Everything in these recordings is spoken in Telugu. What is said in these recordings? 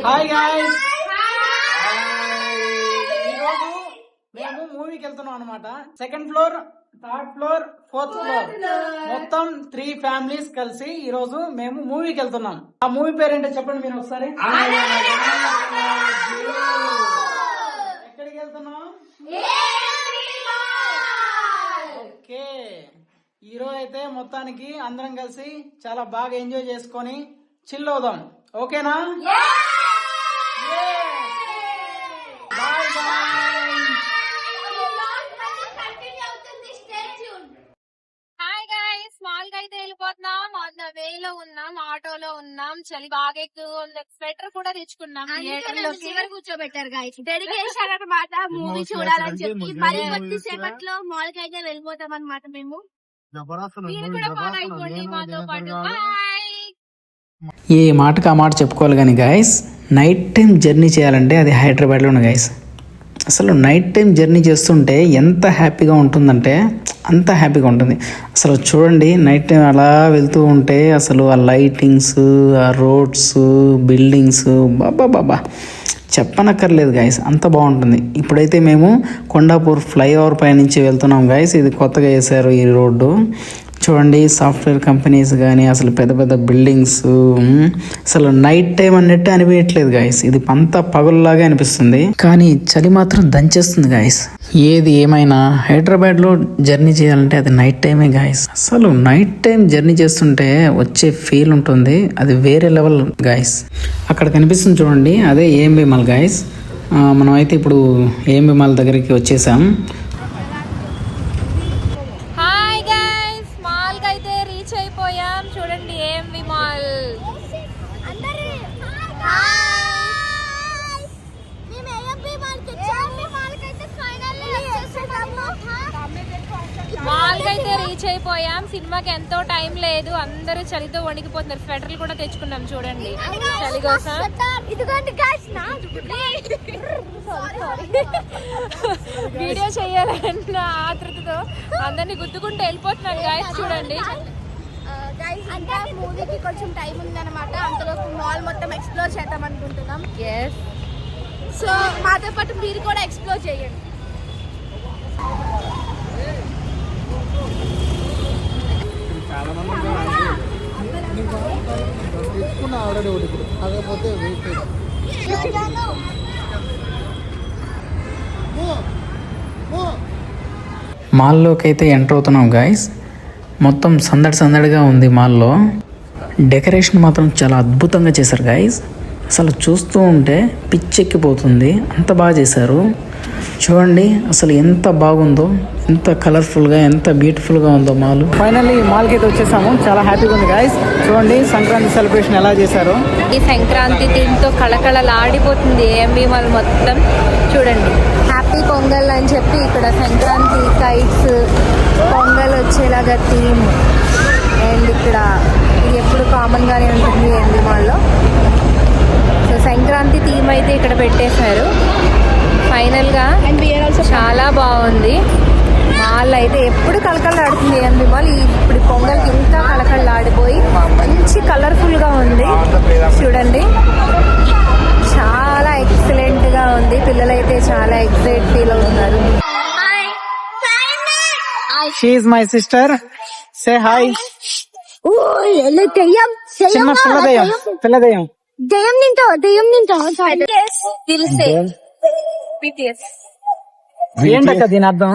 హాయ్ గాయ్స్, ఈరోజు మేము మూవీకి వెళ్తున్నాం అనమాట. Second floor, third floor, fourth floor, మొత్తం 3 ఫ్యామిలీస్ కలిసి ఈ రోజు మేము మూవీకి వెళ్తున్నాం. ఆ మూవీ పేరేంటో చెప్పండి మీరు ఒకసారి. ఎక్కడికి వెళ్తున్నాం? ఓకే, ఈరోజు అయితే మొత్తానికి అందరం కలిసి చాలా బాగా ఎంజాయ్ చేసుకొని చిల్ అవుదాం. ఓకేనా? స్మాల్ గా అయితే వెళ్ళిపోతున్నాం. వేలో ఉన్నాం, ఆటోలో ఉన్నాం, చలి బాగా ఎక్కువ ఉంది. స్వెటర్ కూడా తెచ్చుకున్నాం. కూర్చోబెట్టారు గాయస్, డెడికేషన్ అనమాట. మూవీ చూడాలని చెప్పి మరి కొద్దిసేపట్లో మాల్ కి అయితే వెళ్ళిపోతాం అనమాట. మేము మీరు కూడా ఫాలో అయిపోండి మాతో పాటు. ఏ మాటకు ఆ మాట చెప్పుకోవాలి కానీ గాయస్, నైట్ టైం జర్నీ చేయాలంటే అది హైదరాబాద్లో ఉన్న గాయస్. అసలు నైట్ టైం జర్నీ చేస్తుంటే ఎంత హ్యాపీగా ఉంటుందంటే అంత హ్యాపీగా ఉంటుంది. అసలు చూడండి, నైట్ టైం అలా వెళ్తూ ఉంటే అసలు ఆ లైటింగ్స్, ఆ రోడ్స్, బిల్డింగ్స్, బాబా చెప్పనక్కర్లేదు గాయస్, అంత బాగుంటుంది. ఇప్పుడైతే మేము కొండాపూర్ ఫ్లైఓవర్ పై నుంచి వెళ్తున్నాం గాయస్. ఇది కొత్తగా వేశారు ఈ రోడ్డు. చూడండి, సాఫ్ట్వేర్ కంపెనీస్ కానీ అసలు పెద్ద పెద్ద బిల్డింగ్స్, అసలు నైట్ టైం అన్నట్టు అనిపించట్లేదు గాయస్. ఇది అంతా పగుల్లాగా అనిపిస్తుంది, కానీ చలి మాత్రం దంచేస్తుంది గాయస్. ఏది ఏమైనా హైదరాబాద్లో జర్నీ చేయాలంటే అది నైట్ టైమే గాయస్. అసలు నైట్ టైం జర్నీ చేస్తుంటే వచ్చే ఫీల్ ఉంటుంది, అది వేరే లెవెల్ గాయస్. అక్కడ కనిపిస్తుంది చూడండి, అదే ఏఎంబి మాల్ గాయస్. మనం అయితే ఇప్పుడు ఏఎంబి మాల్ దగ్గరికి వచ్చేసాం. చూడండి, ఏఎంబి మాల్. మాల్ అయితే రీచ్ అయిపోయాం. సినిమాకి ఎంతో టైం లేదు, అందరూ చలితో వణికిపోతున్నారు. స్వెటర్లు కూడా తెచ్చుకున్నాం చూడండి చలి కోసం. వీడియో చేయాలన్న ఆతృతతో అందరినీ గుద్దుకుంటూ వెళ్ళిపోతున్నాం గాయస్. చూడండి, అంటే మూవీకి కొంచెం టైం ఉందన్నమాట. అంతలోపు మాల్ మొత్తం ఎక్స్ప్లోర్ చేద్దాం అనుకుంటున్నాం. సో మాతో పాటు మీరు కూడా ఎక్స్ప్లోర్ చేయండి. మాల్లోకి అయితే ఎంటర్ అవుతున్నాం గాయస్. మొత్తం సందడిగా ఉంది మాల్లో. డెకరేషన్ మాత్రం చాలా అద్భుతంగా చేశారు గాయస్. అసలు చూస్తూ ఉంటే పిచ్చెక్కిపోతుంది, అంత బాగా చేశారు. చూడండి అసలు ఎంత బాగుందో, ఎంత కలర్ఫుల్గా, ఎంత బ్యూటిఫుల్గా ఉందో మాల్. ఫైనల్లీ మాల్కి అయితే వచ్చేసాము. చాలా హ్యాపీగా ఉంది గాయస్. చూడండి సంక్రాంతి సెలబ్రేషన్ ఎలా చేశారో. ఈ సంక్రాంతి దీంతో కళకళలాడిపోతుంది ఏఎంబి మాల్ మొత్తం. చూడండి, హ్యాపీ పొంగల్ అని చెప్పి ఇక్కడ సంక్రాంతి కైట్స్, పొంగల్ వచ్చేలాగా థీమ్. అండ్ ఇక్కడ ఇది ఎప్పుడు కామన్గానే ఉంటుంది ఏఎంబి మాల్లో. సో సంక్రాంతి థీమ్ అయితే ఇక్కడ పెట్టేశారు. ఫైనల్గా చాలా బాగుంది మాల్ అయితే. ఎప్పుడు కళకళలాడుతుంది ఏఎంబి మాల్. ఇప్పుడు పొంగల్కి ఇంకా కళకళలాడిపోయి మంచి కలర్ఫుల్గా ఉంది. చూడండి, చాలా ఎక్సలెంట్గా ఉంది. పిల్లలైతే చాలా ఎక్సైట్ ఫీల్ అవుతున్నారు. She is my sister. Say hi. చిన్న పిల్లదయ్యం. దయ్యం నింటో తెలిసే BTS. ఏంటక్క దీని అర్థం?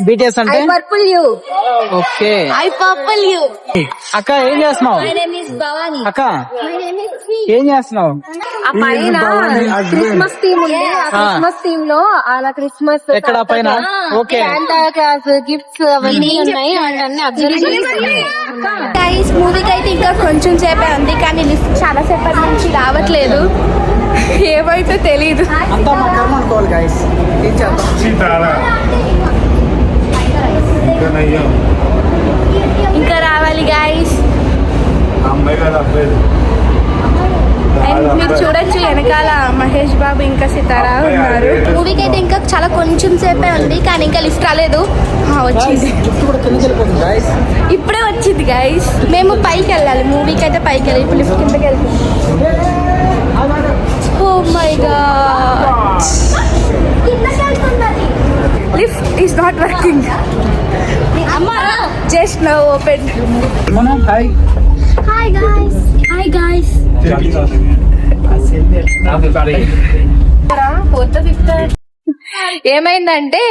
BTS అంటే purple you. Okay, I purple you. అక్క ఏం చేస్తున్నావు? అక్క ఏం చేస్తున్నావు? ఆ పైన క్రిస్మస్ థీమ్ ఉంది. ఆ క్రిస్మస్ థీమ్ లో అలా క్రిస్మస్ ఎక్కడ పైన? ఓకే, గిఫ్ట్స్ అవన్నీ ఉన్నాయి. అవన్నీ అబ్జర్వ్ గైస్, మూవీకి అయితే ఇంకా కొంచెం సేపే ఉంది, కానీ లిఫ్ట్ చాలా సేపటి నుంచి రావట్లేదు. ఏమైతే తెలీదు. అంతా మా కర్మ అనుకోవాలి గైస్. ఏం చేద్దాం? ఇంకా రావాలి గైస్. అండ్ మీరు చూడొచ్చు వెనకాల మహేష్ బాబు ఇంకా సితారా ఉన్నారు. మూవీకి అయితే ఇంకా చాలా కొంచెం సేపే ఉంది, కానీ ఇంకా లిఫ్ట్ రాలేదు. వచ్చింది, ఇప్పుడే వచ్చింది గైస్. మేము పైకి వెళ్ళాలి, మూవీకి అయితే పైకి వెళ్ళాలి. ఇప్పుడు లిఫ్ట్ కిందకి వెళ్తాం. is not working. Just now open. Hi Hi guys. Hi guys. Fourth fifth ఏమైందంటే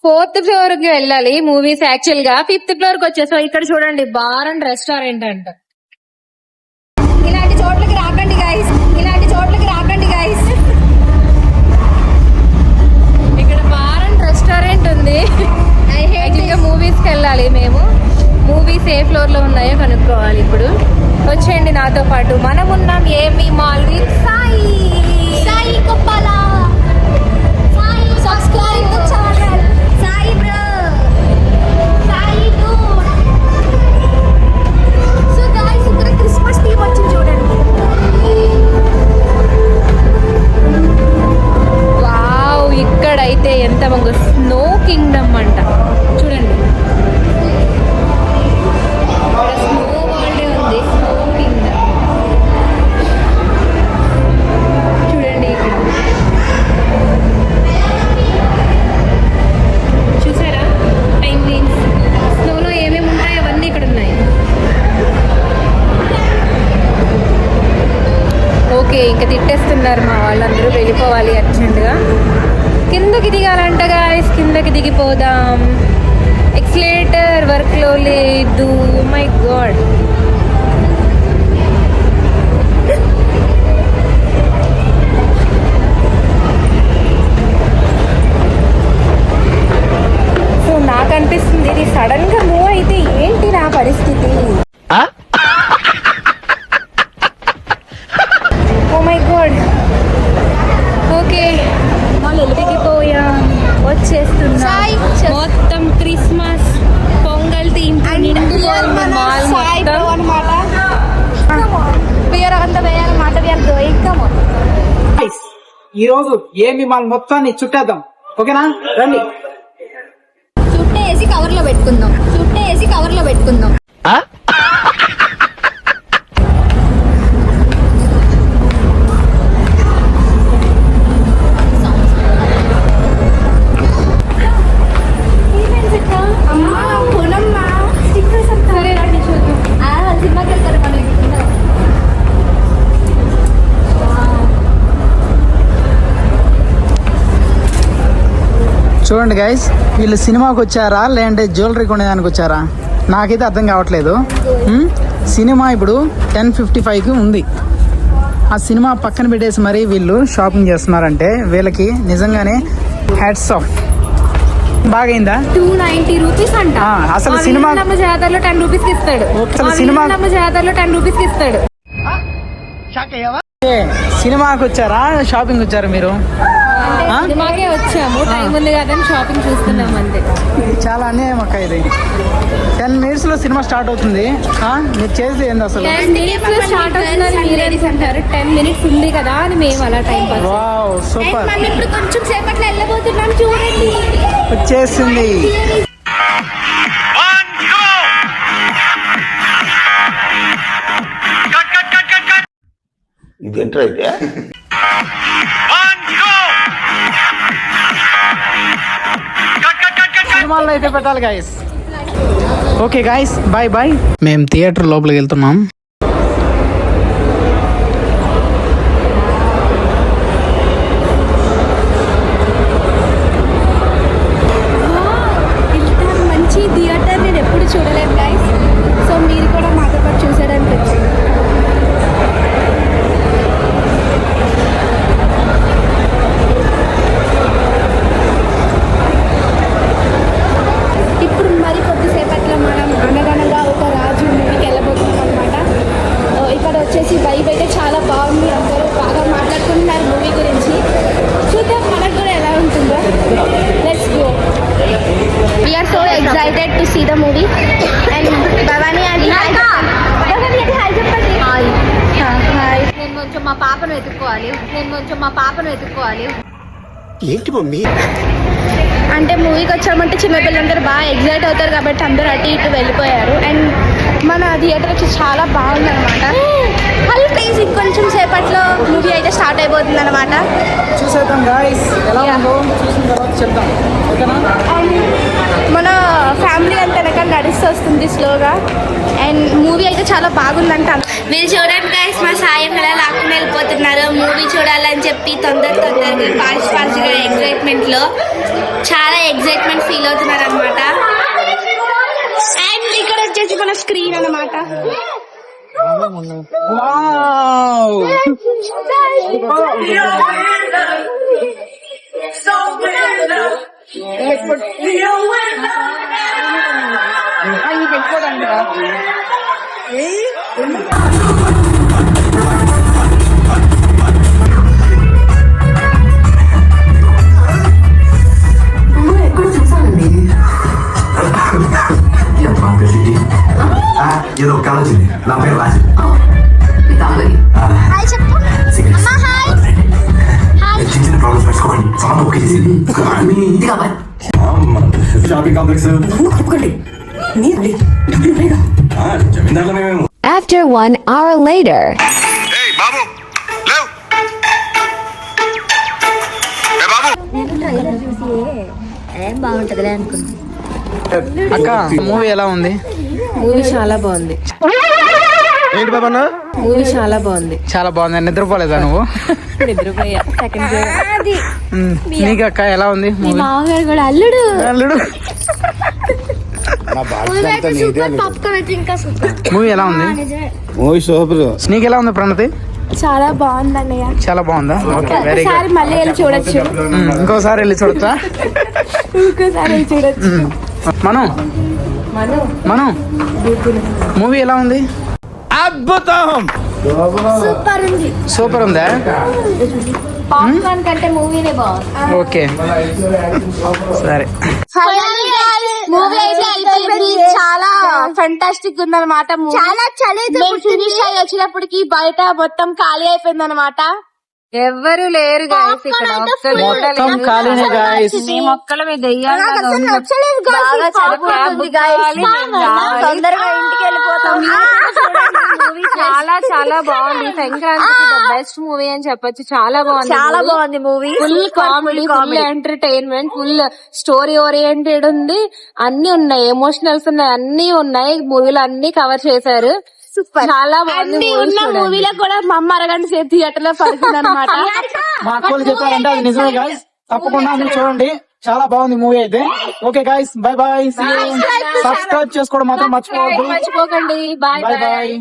4th ఫ్లోర్ కి వెళ్ళాలి మూవీస్ యాక్చువల్ గా 5th ఫ్లోర్ కి వచ్చేసాం. ఇక్కడ చూడండి బార్ అండ్ రెస్టారెంట్ అంట. ఇలాంటి చోట్లకి రాకండి guys. ఇలాంటి చోట్లకి రాకండి guys. ఇక్కడ బార్ అండ్ రెస్టారెంట్ ఉంది. యాక్చువల్గా మూవీస్ కి వెళ్ళాలి మేము. మూవీస్ ఏ ఫ్లోర్ లో ఉన్నాయో కనుక్కోవాలి. ఇప్పుడు వచ్చేయండి నాతో పాటు. మనం ఉన్నాం ఏమి mall with Sai. Sai Koppula. Sai subscribe to channel. Sai bro. Sai dude. So guys ఇక్కడ క్రిస్మస్ థీమ్ వచ్చింది చూడండి. వావ్, ఇక్కడైతే ఎంత బాగా స్నో కింగ్డమ్ అంట. చూడండి ఇక్కడ స్నో వరల్డ్ ఉంది. స్నో కింగ్డమ్ చూడండి. ఇక్కడ చూసారా పెంగ్విన్స్. స్నోలో ఏమేమి ఉంటాయో అవన్నీ ఇక్కడ ఉన్నాయి. ఓకే, ఇంకా తిట్టేస్తున్నారు మా వాళ్ళందరూ. వెళ్ళిపోవాలి అర్జెంటుగా. కిందకి దిగాలంట గాయస్. కిందకి దిగిపోదాం. ఎక్స్లేటర్ వర్క్ లో లేదు. My God. సో నాకు అనిపిస్తుంది ఇది సడన్ గా మూవ్ అయితే ఏంటి నా పరిస్థితి. Oh my god. ఓకే, దిగిపోయాం. వచ్చేస్తున్నా. సాయి, మొత్తం Christmas Pongal theme mall Sai bro మొత్తం. అన్నమాట. వీఆర్ అంత వేయాలన్నమాట. We are going. Come on. ఈ రోజు ఏమి మాల్ మొత్తాన్ని చుట్టేద్దాం. ఓకేనా, రండి. చుట్టేసి కవర్ లో పెట్టుకుందాం. చుట్టేసి కవర్ లో పెట్టుకుందాం. అమ్మా కొనమ్మా. స్టిక్కర్స్ అంతా సినిమాకి వెళ్తారు మనం. చూడండి గైస్, వీళ్ళు సినిమాకి వచ్చారా లేదంటే జ్యువెలరీ కొనేదానికి వచ్చారా నాకైతే అర్థం కావట్లేదు. సినిమా ఇప్పుడు 10:55కి ఉంది. ఆ సినిమా పక్కన పెట్టేసి మరి వీళ్ళు షాపింగ్ చేస్తున్నారంటే వీళ్ళకి నిజంగానే హ్యాట్స్ ఆఫ్. బాగైందా? 290 రూపీస్ అంట. అసలు సినిమా జాతరలో 10 రూపీస్ ఇస్తాడు. అసలు సినిమా జాతరలో 10 రూపీస్ ఇస్తాడు. సినిమాకి వచ్చారా షాపింగ్ వచ్చారా మీరు? సినిమాకే వచ్చాము. టైం ఉంది కదా షాపింగ్ చూస్తున్నాం అంతే. ఇది చాలా అన్యాయం అక్క. ఇది 10 minutes లో సినిమా స్టార్ట్ అవుతుంది. మీరు చేసేది ఏంది అసలు? 10 minutes లో స్టార్ట్ అవుతుందని మీరే అంటారు. 10 minutes ఉంది కదా అని మేము అలా టైం పాస్. Wow, super. మనం ఇప్పుడు కొంచెం సేపట్లో వెళ్ళబోతున్నాం. చూడండి వచ్చేసింది. ఇదేంట్రా అయితే? సినిమాల్లో అయితే పెట్టాలి guys. Okay guys, bye bye. మేము థియేటర్ లోపలికి వెళ్తున్నాం. ఇంత మంచి థియేటర్ నేను ఎప్పుడు చూడలేదు గైస్. సో మీరు కూడా మాతో పాటు చూసేయడానికి వచ్చాను. ఇప్పుడు మరి కొద్దిసేపట్లో మనం అనగనగా ఒక రాజు మూవీకి వెళ్ళబోతున్నాం అనమాట. ఇక్కడ వచ్చేసి వైబ్ అయితే చాలా బాగుంది. అందరూ బాగా మాట్లాడుకుంటున్నారు మూవీ గురించి. చూద్దాం మనకు కూడా ఎలా ఉంటుందో. Let's go. We are so excited to see the movie. And Bhavani and hi చెప్పండి. హాయ్. నేను కొంచెం మా పాపను వెతుక్కోవాలి. ఏంటి మమ్మీ? అంటే మూవీకి వచ్చామంటే చిన్నపిల్లలందరూ బాగా ఎగ్జైట్ అవుతారు కాబట్టి అందరూ అటు ఇటు వెళ్ళిపోయారు. అండ్ మన థియేటర్ వచ్చి చాలా బాగుంది అనమాట. హలో ప్లీజ్, ఇంకొంచెం సేపట్లో మూవీ అయితే స్టార్ట్ అయిపోతుంది అనమాట. చూసేద్దాం గాయస్ ఎలా ఉందో, చూసిన తర్వాత చెప్తాం ఓకేనా. మన ఫ్యామిలీ అంతా వెనకాల నడుస్తూ వస్తుంది స్లోగా. అండ్ మూవీ అయితే చాలా బాగుందంట. మీరు చూడండి గైస్, మా సాయం ఎలా లాక్కుని వెళ్ళిపోతున్నారు మూవీ చూడాలని చెప్పి. తొందరగా ఫాస్ట్గా ఎగ్జైట్మెంట్లో చాలా ఎగ్జైట్మెంట్ ఫీల్ అవుతున్నారు అనమాట. అండ్ ఇక్కడ వచ్చేసి మన స్క్రీన్ అనమాట. ఏదో కావాల్సింది నా పేరు రాజు చిన్న చిన్న ప్రాబ్లమ్స్ పెట్టుకోండి చాలా ఓకే షాపింగ్ కాంప్లెక్స్ జమీందారులు మేము After 1 hour later. బాబు లేవు బాబు అక్క మూవీ ఎలా ఉంది? మూవీ చాలా బాగుంది. ఏంటి బాబా మూవీ చాలా బాగుంది. చాలా బాగుంది. నిద్రపోలేదా నువ్వు? నిద్రపోయా సెకండ్ నీకు అక్క ఎలా ఉంది మూవీ? మామగారు కూడా అల్లుడు. అల్లుడు పాప్కార్న్ అయితే ఇంకా సూపర్. మూవీ ఎలా ఉంది? Movie super. నీకు ఎలా ఉంది ప్రణతి? చాలా బాగుంది అన్నయ్య. చాలా బాగుందా? ఓకే వెరీ ఒకసారి గుడ్. మళ్ళీ వెళ్ళి చూడొచ్చు. ఇంకోసారి వెళ్ళి చూడొచ్చా? ఇంకోసారి వెళ్ళి చూడొచ్చు. మనం మూవీ ఎలా ఉంది? అద్భుతం. సూపర్ ఉంది. సూపర్ ఉందా? పాప్కార్న్ కంటే మూవీనే బాగుంది. ఓకే సరే. మూవీ అయితే అయిపోయింది. చాలా ఫెంటాస్టిక్ ఉందన్నమాట. చాలా ఫినిష్ అయ్యి వచ్చినప్పటికి బయట మొత్తం ఖాళీ అయిపోయింది అనమాట. ఎవ్వరు లేరు గాయస్ ఇక్కడ. మొత్తం ఖాళీనే గాయస్. మేము ఒక్కలమే దెయ్యాలి. తొందరగా ఇంటికి వెళ్ళిపోతాం. చాలా చాలా బాగుంది. సంక్రాంతికి ద బెస్ట్ మూవీ అని చెప్పొచ్చు. చాలా బాగుంది movie. Full comedy, full entertainment, full story oriented ఉంది. అన్ని ఉన్నాయి, ఎమోషనల్స్ ఉన్నాయి, అన్ని ఉన్నాయి. మూవీలో అన్ని కవర్ చేశారు. సూపర్. చాలా బాగుంది. ఉన్న మూవీలో కూడా మా అమ్మ అరగంట సేపు థియేటర్ లో పడుతుంది అనమాట. మా అక్కలు చెప్పారంటే అది నిజమే గాయస్. తప్పకుండా మీరు చూడండి. చాలా బాగుంది మూవీ అయితే. Okay guys, bye bye. Subscribe చేసుకోవడం మాత్రం మర్చిపోవద్దు. మర్చిపోకండి. Bye bye bye. బాయ్.